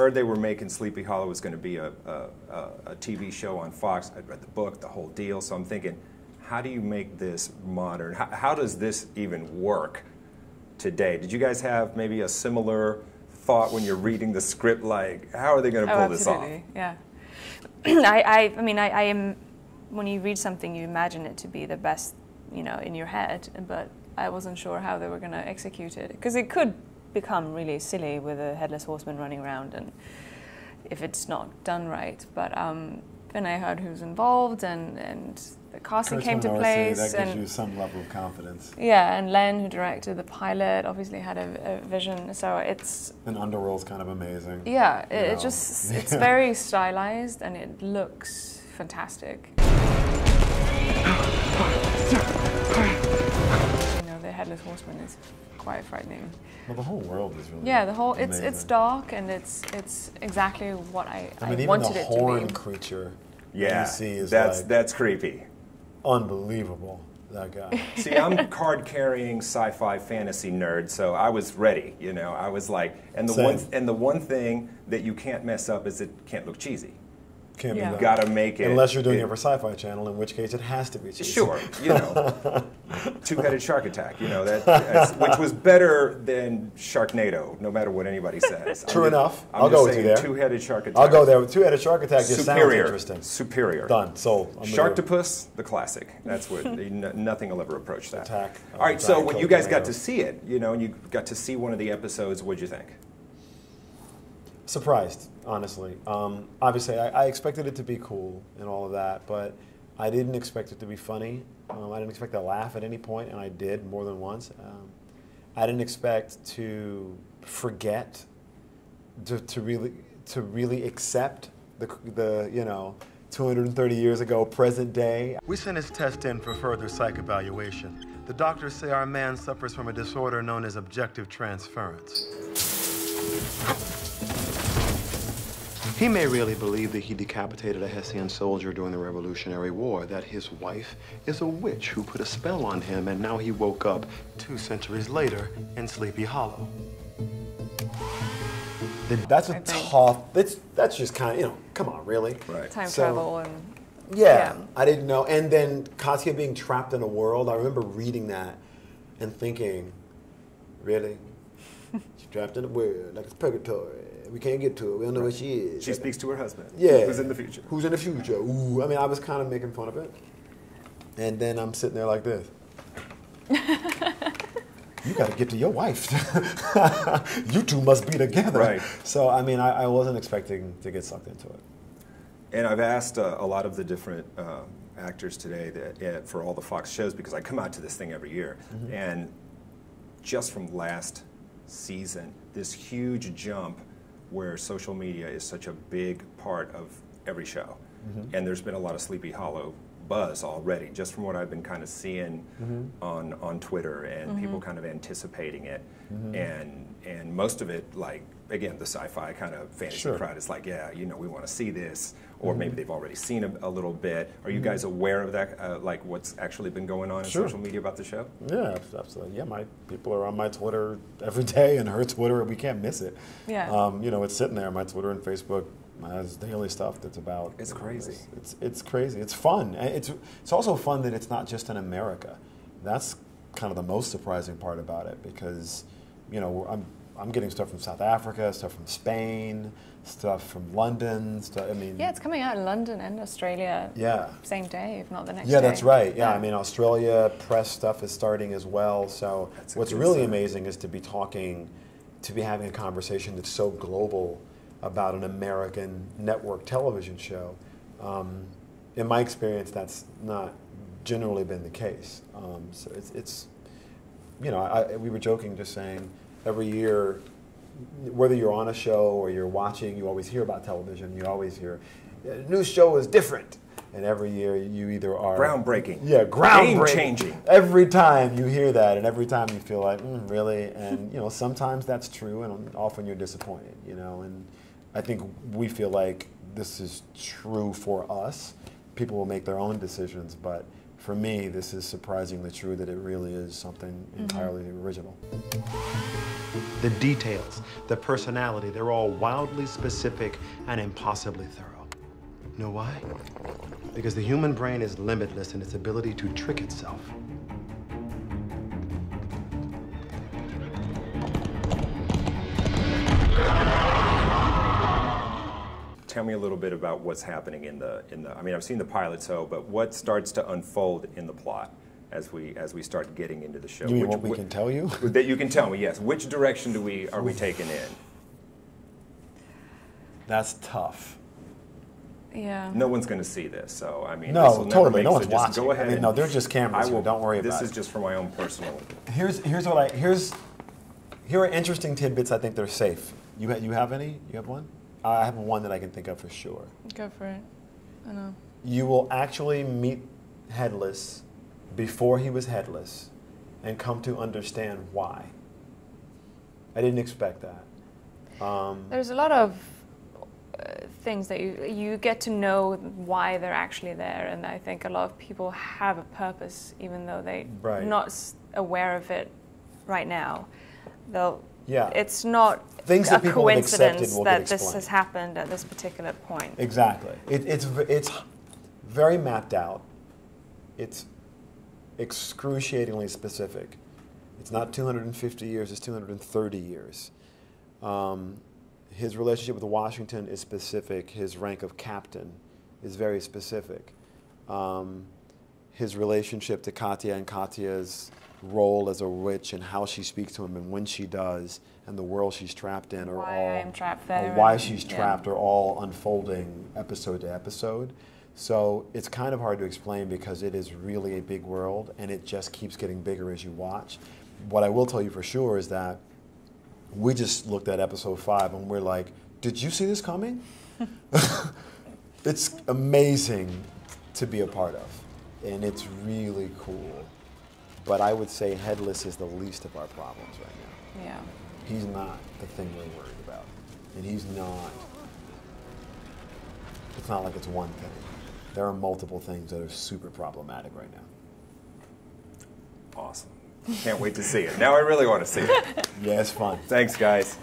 heard they were making Sleepy Hollow was going to be a TV show on Fox. I'd read the book, the whole deal, so I'm thinking, how do you make this modern? How does this even work today? Did you guys have maybe a similar thought when you're reading the script, like, how are they going to pull this off? Yeah. I mean, I am, when you read something, you imagine it to be the best, you know, in your head, but I wasn't sure how they were going to execute it, because it could become really silly with a headless horseman running around, and if it's not done right. But then I heard who's involved, and the casting came to place. That gives you some level of confidence. Yeah, and Len, who directed the pilot, obviously had a vision. So it's... And Underworld's kind of amazing. Yeah, it's very stylized, and it looks fantastic. You know, the Headless Horseman is quite frightening. Well, the whole world is really it's dark, and it's exactly what I mean, wanted it to be. Even the horn creature you see is that's creepy. Unbelievable, that guy. See, I'm card-carrying sci-fi fantasy nerd, so I was ready, you know. I was like, and the one thing that you can't mess up is it can't look cheesy. Can't be done. You gotta make it. Unless you're doing it for Sci-Fi Channel, in which case it has to be cheesy. Sure, you know, two-headed shark attack, you know, which was better than Sharknado, no matter what anybody says. True enough. I'll go with you there. Two-headed shark attack. I'll go there. Two-headed shark attack just sounds interesting. Superior. Done. Sold. Sharktopus, the classic. That's what nothing will ever approach that. Attack. All right, so when you guys got to see it, you know, and you got to see one of the episodes, what'd you think? Surprised, honestly. Obviously, I expected it to be cool and all of that, but I didn't expect it to be funny. I didn't expect to laugh at any point, and I did more than once. I didn't expect to forget to really accept the you know, 230 years ago, present day. We sent his test in for further psych evaluation. The doctors say our man suffers from a disorder known as objective transference. He may really believe that he decapitated a Hessian soldier during the Revolutionary War, that his wife is a witch who put a spell on him, and now he woke up 2 centuries later in Sleepy Hollow. That's a tough, that's just kind of, you know, come on, really? Right. Time travel and... Yeah, I didn't know. And then Katia being trapped in a world, I remember reading that and thinking, really? She's trapped in a world, like it's purgatory. We can't get to her. We don't know where she is. She speaks to her husband. Yeah. Who's in the future. Who's in the future. Ooh. I mean, I was kind of making fun of it. And then I'm sitting there like this. You got to get to your wife. You two must be together. Right. So, I mean, I wasn't expecting to get sucked into it. And I've asked a lot of the different actors today that for all the Fox shows, because I come out to this thing every year, and just from last season, this huge jump where social media is such a big part of every show. And there's been a lot of Sleepy Hollow buzz already, just from what I've been kind of seeing on Twitter, and people kind of anticipating it. And most of it, like, again, the sci-fi kind of fantasy crowd is like, yeah, you know, we want to see this, or maybe they've already seen a little bit. Are you guys aware of that, like what's actually been going on in social media about the show? Yeah, absolutely. Yeah, my people are on my Twitter every day, and her Twitter, we can't miss it. Yeah. You know, it's sitting there. My Twitter and Facebook has daily stuff that's about. It's crazy. It's crazy. It's fun. It's also fun that it's not just in America. That's kind of the most surprising part about it, because, you know, I'm getting stuff from South Africa, stuff from Spain, stuff from London. I mean, yeah, it's coming out in London and Australia. Yeah. Same day, if not the next day. Yeah, that's right. Yeah, I mean, Australia press stuff is starting as well. So what's really amazing is to be having a conversation that's so global about an American network television show. In my experience, that's not generally been the case. So it's you know, we were joking, just saying, every year, whether you're on a show or you're watching, you always hear about television. You always hear, a new show is different. And every year you either are... Groundbreaking. Yeah, groundbreaking. Game-changing. Every time you hear that, and every time you feel like, really? And, you know, sometimes that's true, and often you're disappointed, you know. And I think we feel like this is true for us. People will make their own decisions, but for me, this is surprisingly true that it really is something entirely original. The details, the personality, they're all wildly specific and impossibly thorough. You know why? Because the human brain is limitless in its ability to trick itself. Tell me a little bit about what's happening in the. I mean, I've seen the pilot, but what starts to unfold in the plot as we start getting into the show? You mean what we can tell you? That you can tell me, yes. Which direction are we taking in? That's tough. Yeah. No one's going to see this, so I mean, no, totally. No one's so just watching. Go ahead. I mean, no, they're just cameras here. Don't worry about it. This is just for my own personal. Here are interesting tidbits. I think they're safe. You have any? You have one? I have one that I can think of for sure. Go for it. I know. You will actually meet Headless before he was headless and come to understand why. I didn't expect that. There's a lot of things that you get to know why they're actually there, and I think a lot of people have a purpose even though they're not aware of it right now. It's not things a that people have accepted coincidence will that get this explained. has happened at this particular point. Exactly. It's very mapped out. It's excruciatingly specific. It's not 250 years, it's 230 years. His relationship with Washington is specific. His rank of captain is very specific. His relationship to Katia and Katia's role as a witch and how she speaks to him and when she does and the world she's trapped in are why she's trapped are all unfolding episode to episode. So it's kind of hard to explain because it is really a big world and it just keeps getting bigger as you watch. What I will tell you for sure is that we just looked at episode 5 and we're like, did you see this coming? It's amazing to be a part of and it's really cool. But I would say Headless is the least of our problems right now. Yeah. He's not the thing we're worried about. And he's not, it's not like it's one thing. There are multiple things that are super problematic right now. Awesome. Can't wait to see it. Now I really want to see it. Yeah, it's fun. Thanks, guys.